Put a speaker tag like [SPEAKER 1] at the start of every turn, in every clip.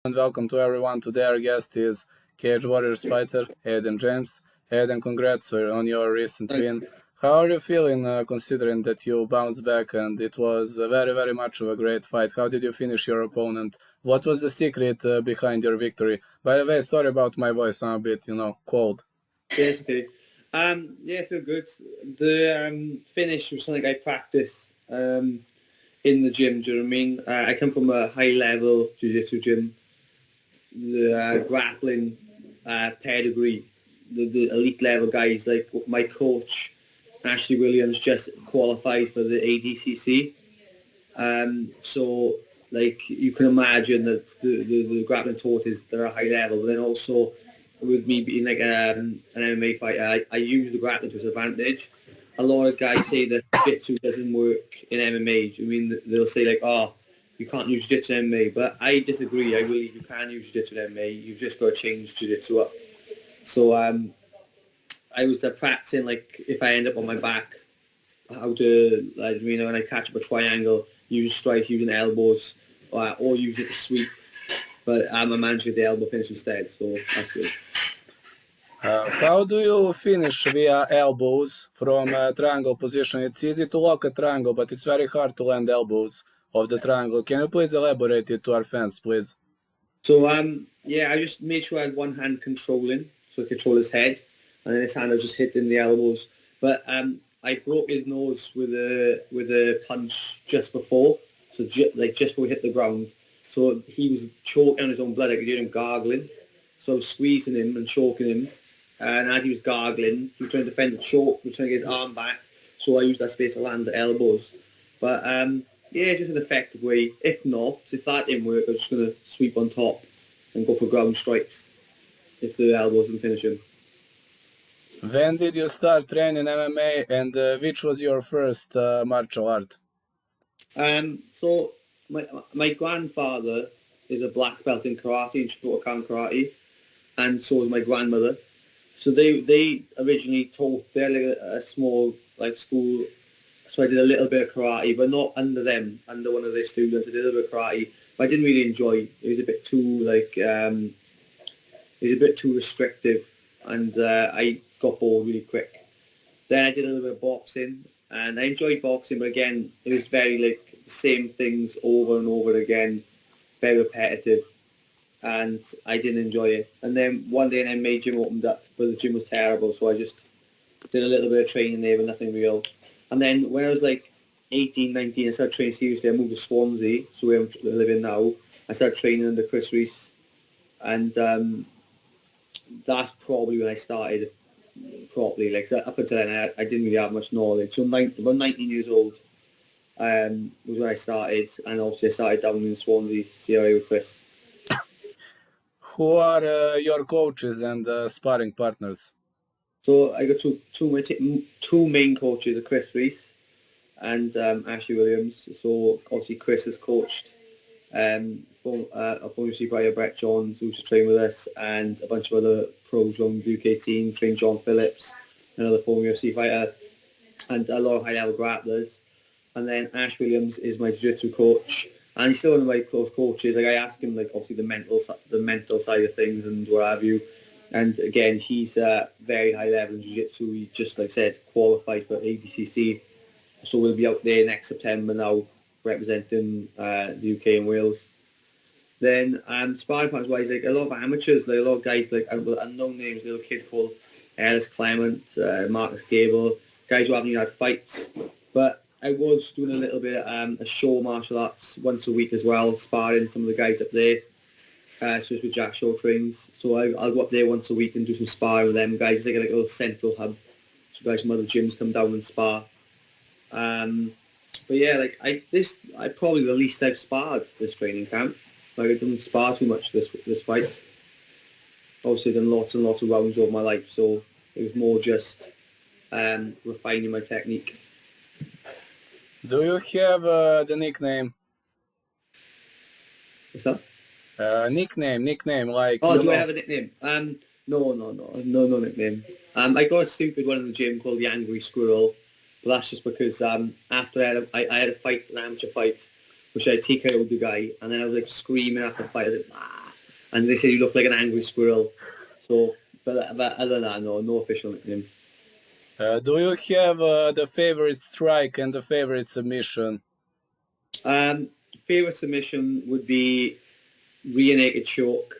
[SPEAKER 1] And welcome to everyone. Today our guest is Cage Warriors fighter Aidan James. Aidan, congrats on your recent win. How are you feeling considering that you bounced back and it was very, very much of a great fight? How did you finish your opponent? What was the secret behind your victory? By the way, sorry about my voice. I'm a bit, cold.
[SPEAKER 2] Yes, okay. Yeah, I feel good. The finish was something I practice in the gym. Do you know what I mean? I come from a high-level jiu-jitsu gym. The grappling pedigree, the elite level guys like my coach, Ashley Williams, just qualified for the ADCC. So, like, you can imagine that the grappling taught is they're a high level, but then also with me being like an MMA fighter, I use the grappling to its advantage. A lot of guys say that jiu-jitsu doesn't work in MMA. I mean, they'll say like, oh, you can't use jiu-jitsu in MMA, but I disagree. I believe you can use jiu-jitsu in MMA. You've just got to change jiu-jitsu up. So I was practicing, like, if I end up on my back, how to, like, when I catch up a triangle, use strike, using elbows, or use it to sweep. But I managed to get the elbow finish instead, so that's good.
[SPEAKER 1] How do you finish via elbows from a triangle position? It's easy to lock a triangle, but it's very hard to land elbows of the triangle. Can you please elaborate it to our fans, please?
[SPEAKER 2] So, yeah, I just made sure I had one hand controlling, so I control his head, and then his hand I was just hitting the elbows. But I broke his nose with a punch just before, so just before we hit the ground. So he was choking on his own blood. I could hear him gargling. So I was squeezing him and choking him. And as he was gargling, he was trying to defend the choke. He was trying to get his arm back. So I used that space to land the elbows. But yeah, just an effective way. If not, if that didn't work, I was just going to sweep on top and go for ground strikes if the elbows didn't finish him.
[SPEAKER 1] When did you start training MMA and which was your first martial art?
[SPEAKER 2] So my grandfather is a black belt in karate, in Shotokan karate, and so is my grandmother. So they originally taught, they're like a small like school, so I did a little bit of karate, but not under them, under one of their students. I did a little bit of karate, but I didn't really enjoy it. It was a bit too it was a bit too restrictive, and I got bored really quick. Then I did a little bit of boxing, and I enjoyed boxing, but again, it was very like the same things over and over again, very repetitive, and I didn't enjoy it. And then one day an MMA gym opened up, but the gym was terrible, so I just did a little bit of training there, but nothing real. And then when I was like 18, 19, I started training seriously. I moved to Swansea, so where I'm living now. I started training under Chris Reese, and that's probably when I started properly. Like up until then, I didn't really have much knowledge. So about 19 years old was when I started, and obviously I started down in Swansea, CRA with Chris.
[SPEAKER 1] Who are your coaches and sparring partners?
[SPEAKER 2] So I got two main coaches, Chris Reese and Ashley Williams. So obviously Chris has coached former fighter Brett Johns, who used to train with us, and a bunch of other pros from the UK team, trained John Phillips, another former UFC fighter, and a lot of high-level grapplers. And then Ash Williams is my jiu-jitsu coach, and he's still one of my close coaches. Like, I ask him, like, obviously the mental side of things and what have you. And again, he's very high level in jiu-jitsu. He just, like I said, qualified for ADCC, so we'll be out there next September now, representing the UK and Wales. Then sparring partners wise, like a lot of amateurs, like a lot of guys like unknown names, little kid called Ellis Clement, Marcus Gable, guys who haven't even had fights. But I was doing a little bit of a show martial arts once a week as well, sparring some of the guys up there. So it's with Jack Shaw trains. So I'll go up there once a week and do some sparring with them guys. They get like a little central hub. So guys from other gyms come down and spar. But yeah, like I probably the least I've sparred this training camp. Like I didn't spar too much this fight. Obviously done lots and lots of rounds over my life, so it was more just refining my technique.
[SPEAKER 1] Do you have the nickname?
[SPEAKER 2] What's that?
[SPEAKER 1] Nickname, like...
[SPEAKER 2] Oh, do I have a nickname? No nickname. I got a stupid one in the gym called the Angry Squirrel, but that's just because after I had a fight, an amateur fight, which I TKO'd the guy, and then I was like screaming after the fight. I was like, and they say you look like an angry squirrel. So, but other than that, no official nickname.
[SPEAKER 1] Do you have the favorite strike and the favorite submission?
[SPEAKER 2] Favorite submission would be rear naked choke,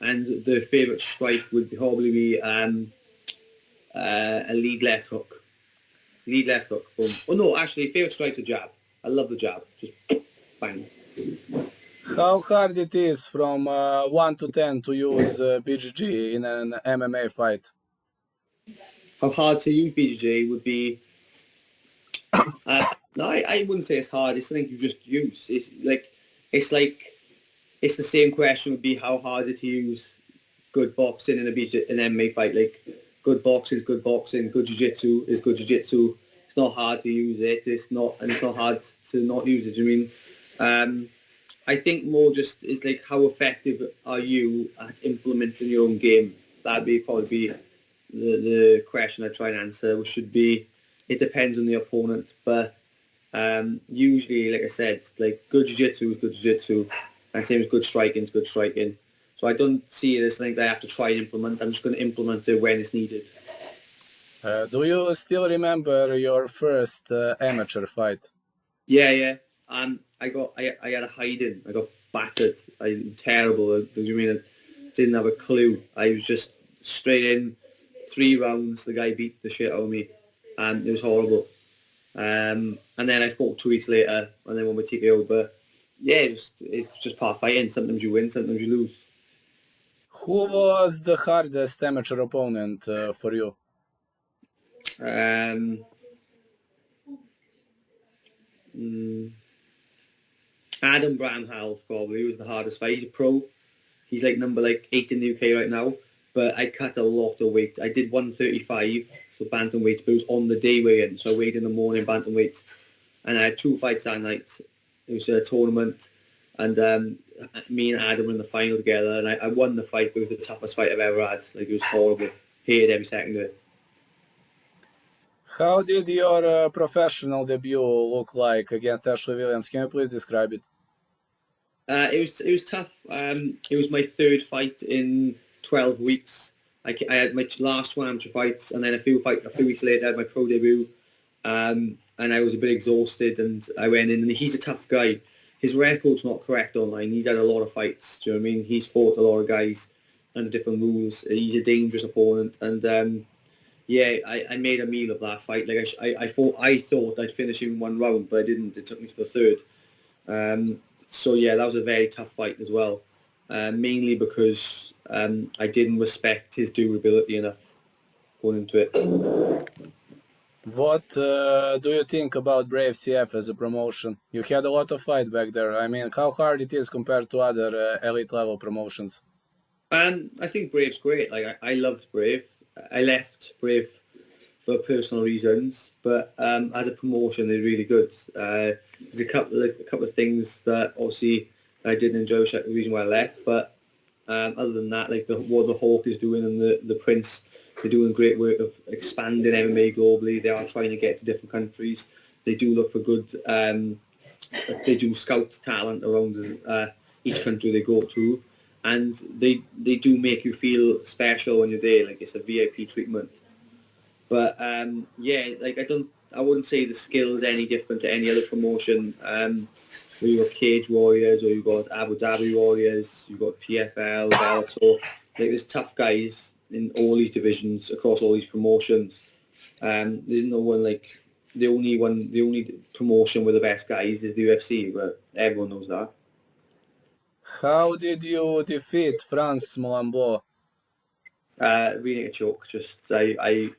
[SPEAKER 2] and the favorite strike would probably be a lead left hook. Lead left hook. Boom. Oh no, actually, favorite strike's a jab. I love the jab. Just bang.
[SPEAKER 1] How hard it is from 1 to 10 to use BGG in an MMA fight?
[SPEAKER 2] How hard to use BJJ would be. No, I wouldn't say it's hard. It's something you just use. It's the same question would be how hard is it to use good boxing in an MMA fight. Like good boxing is good boxing. Good jiu-jitsu is good jiu-jitsu. It's not hard to use it. It's not hard to not use it. I mean, I think more just is like how effective are you at implementing your own game. That'd be probably the question I try and answer, which should be it depends on the opponent, but usually, like I said, like good jiu-jitsu is good jiu-jitsu, and same as good striking is good striking. So I don't see it as something that I have to try and implement. I'm just going to implement it when it's needed.
[SPEAKER 1] Do you still remember your first amateur fight?
[SPEAKER 2] Yeah. I had a hiding. I got battered. Terrible. You mean I didn't have a clue. I was just straight in, 3 rounds. The guy beat the shit out of me, and it was horrible. And then I fought 2 weeks later, and then won my TKO. But yeah, it's just part of fighting. Sometimes you win, sometimes you lose.
[SPEAKER 1] Who was the hardest amateur opponent for you?
[SPEAKER 2] Um, Adam Bramhall probably was the hardest fight. He's a pro. He's like number 8 in the UK right now. But I cut a lot of weight. I did 135, so bantamweight, but it was on the day weigh-in. So I weighed in the morning bantamweight. And I had 2 fights that night. It was a tournament. And me and Adam were in the final together. And I won the fight, but it was the toughest fight I've ever had. Like, it was horrible. Hated every second of it.
[SPEAKER 1] How did your professional debut look like against Ashley Williams? Can you please describe it?
[SPEAKER 2] It was tough. It was my 3rd fight in 12 weeks. I had my last 2 amateur fights, and then a few weeks later I had my pro debut. And I was a bit exhausted, and I went in, and he's a tough guy. His record's not correct online. He's had a lot of fights. Do you know what I mean? He's fought a lot of guys under different rules. He's a dangerous opponent, and yeah, I made a meal of that fight. Like I thought I'd finish in 1 round, but I didn't. It took me to the 3rd. So yeah, that was a very tough fight as well. Mainly because I didn't respect his durability enough going into it.
[SPEAKER 1] What do you think about Brave CF as a promotion? You had a lot of fight back there. I mean, how hard it is compared to other elite level promotions?
[SPEAKER 2] I think Brave's great. Like I loved Brave. I left Brave for personal reasons, but as a promotion, they're really good. There's a couple of things that obviously I didn't enjoy, which is the reason why I left. But other than that, like what the Hawk is doing and the Prince, they're doing great work of expanding MMA globally. They are trying to get to different countries. They do look for good. They do scout talent around each country they go to, and they do make you feel special when you're there. Like it's a VIP treatment. But yeah, like I wouldn't say the skill is any different to any other promotion. Where you've got Cage Warriors, or you've got Abu Dhabi Warriors, you've got PFL, Bellator. Like there's tough guys in all these divisions across all these promotions. There's no one like the only promotion with the best guys is the UFC, but everyone knows that.
[SPEAKER 1] How did you defeat Franz Molambo?
[SPEAKER 2] Really a choke. Just I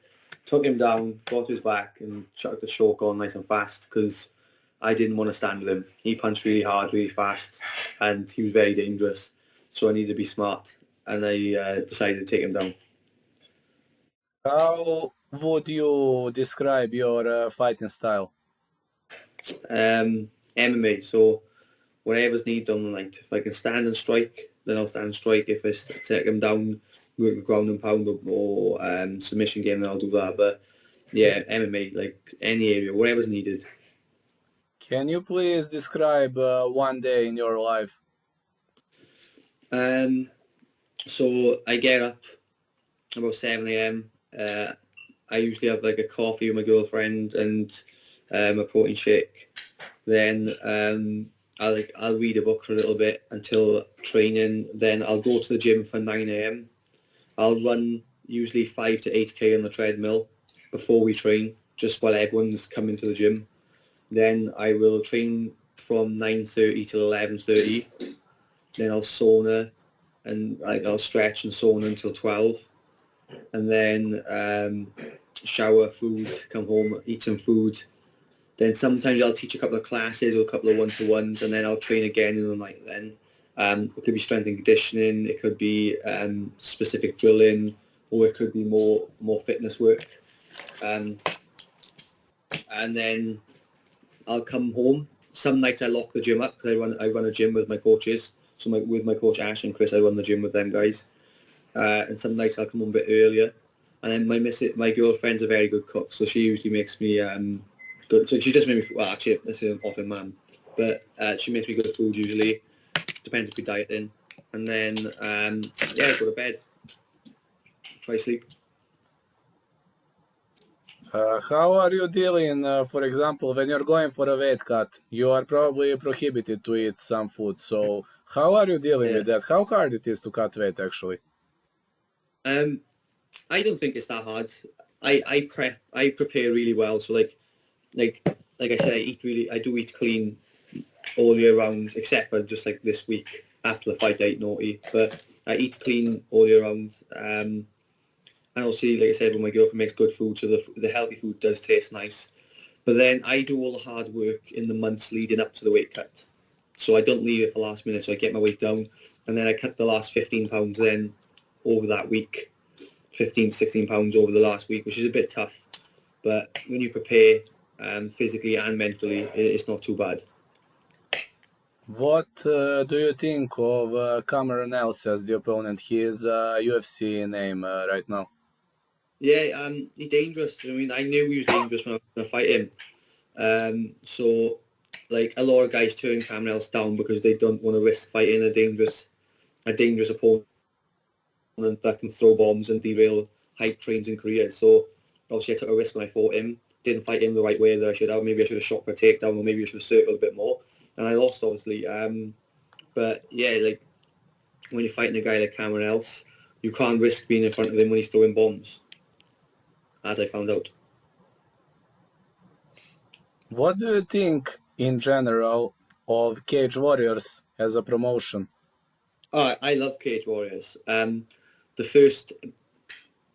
[SPEAKER 2] took him down, got to his back, and chucked the choke on nice and fast because I didn't want to stand with him. He punched really hard, really fast, and he was very dangerous. So I needed to be smart, and I decided to take him down.
[SPEAKER 1] How would you describe your fighting style?
[SPEAKER 2] MMA. So whatever's needed on the night. If I can stand and strike, then I'll stand and strike. If I take him down, work with ground and pound or submission game, then I'll do that. But yeah, MMA, like any area, whatever's needed.
[SPEAKER 1] Can you please describe one day in your life?
[SPEAKER 2] So I get up about 7 a.m. I usually have like a coffee with my girlfriend and a protein shake. Then I'll read a book for a little bit until training. Then I'll go to the gym for 9 a.m. I'll run usually 5 to 8k on the treadmill before we train, just while everyone's coming to the gym. Then I will train from 9:30 till 11:30. Then I'll sauna and I'll stretch and sauna until 12. And then shower, food, come home, eat some food. Then sometimes I'll teach a couple of classes or a couple of one-to-ones, and then I'll train again in the night then. It could be strength and conditioning, it could be specific drilling, or it could be more fitness work. And then I'll come home. Some nights I lock the gym up because I run a gym with my coaches. So with my coach Ash and Chris, I run the gym with them guys. And some nights I'll come home a bit earlier. And then my girlfriend's a very good cook, so she usually makes me good. So she just made me, well, actually, this is off in man, but she makes me good food usually. Depends if we dieting. And then I go to bed. Try sleep.
[SPEAKER 1] How are you dealing, for example, when you're going for a weight cut? You are probably prohibited to eat some food. So how are you dealing with that? How hard it is to cut weight, actually?
[SPEAKER 2] I don't think it's that hard. I prepare really well. So like I said, I do eat clean all year round, except for just like this week after the fight I ate naughty. But I eat clean all year round. And obviously, like I said, when my girlfriend makes good food, so the healthy food does taste nice. But then I do all the hard work in the months leading up to the weight cut. So I don't leave it for last minute, so I get my weight down. And then I cut the last 15 pounds then over that week. 15, 16 pounds over the last week, which is a bit tough. But when you prepare physically and mentally, it's not too bad.
[SPEAKER 1] What do you think of Cameron Else as the opponent? He is a UFC name right now.
[SPEAKER 2] Yeah, he's dangerous. I mean, I knew he was dangerous when I was going to fight him. So, like, a lot of guys turn Cameron Else down because they don't want to risk fighting a dangerous opponent that can throw bombs and derail hype trains and careers. So, obviously, I took a risk when I fought him. Didn't fight him the right way that I should have. Maybe I should have shot for a takedown, or maybe I should have circled a bit more. And I lost, obviously. But yeah, like when you're fighting a guy like Cameron Else, you can't risk being in front of him when he's throwing bombs, as I found out.
[SPEAKER 1] What do you think in general of Cage Warriors as a promotion?
[SPEAKER 2] Oh, I love Cage Warriors. The first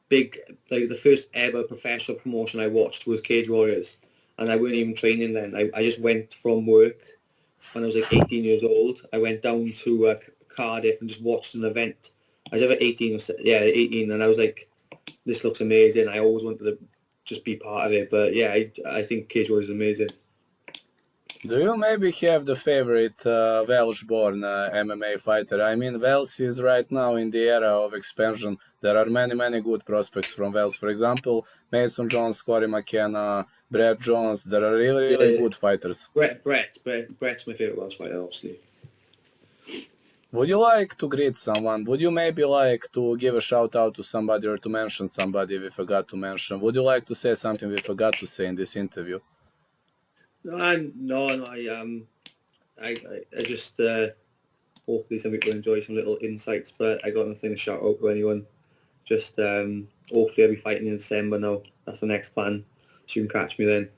[SPEAKER 2] the first ever professional promotion I watched was Cage Warriors, and I wasn't even training then. I just went from work when I was like 18 years old. I went down to Cardiff and just watched an event. I was ever 18 18, and I was like, this looks amazing. I always wanted to just be part of it. But yeah, I think Cage Warriors is amazing.
[SPEAKER 1] Do you maybe have the favorite Welsh-born MMA fighter? I mean, Wales is right now in the era of expansion. There are many good prospects from Wales. For example, Mason Jones, Corey McKenna, Brett Jones. There are really good fighters.
[SPEAKER 2] Brett's my favorite Welsh fighter, obviously.
[SPEAKER 1] Would you like to greet someone? Would you maybe like to give a shout out to somebody or to mention somebody we forgot to mention? Would you like to say something we forgot to say in this interview?
[SPEAKER 2] I just hopefully some people enjoy some little insights, but I got nothing to shout out to anyone. Just hopefully I'll be fighting in December now. That's the next plan. So you can catch me then.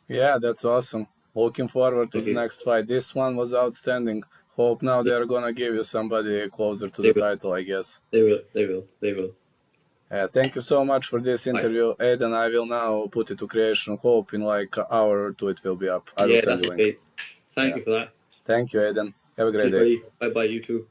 [SPEAKER 1] Yeah, that's awesome. Looking forward to the next fight. This one was outstanding. Hope now they're gonna give you somebody closer to the title, I guess.
[SPEAKER 2] They will.
[SPEAKER 1] Thank you so much for this interview, Aidan. I will now put it to creation. Hope in like an hour or two it will be up. I will send you a link.
[SPEAKER 2] Thank you for that.
[SPEAKER 1] Thank you, Aidan. Have a great day.
[SPEAKER 2] Bye, you too.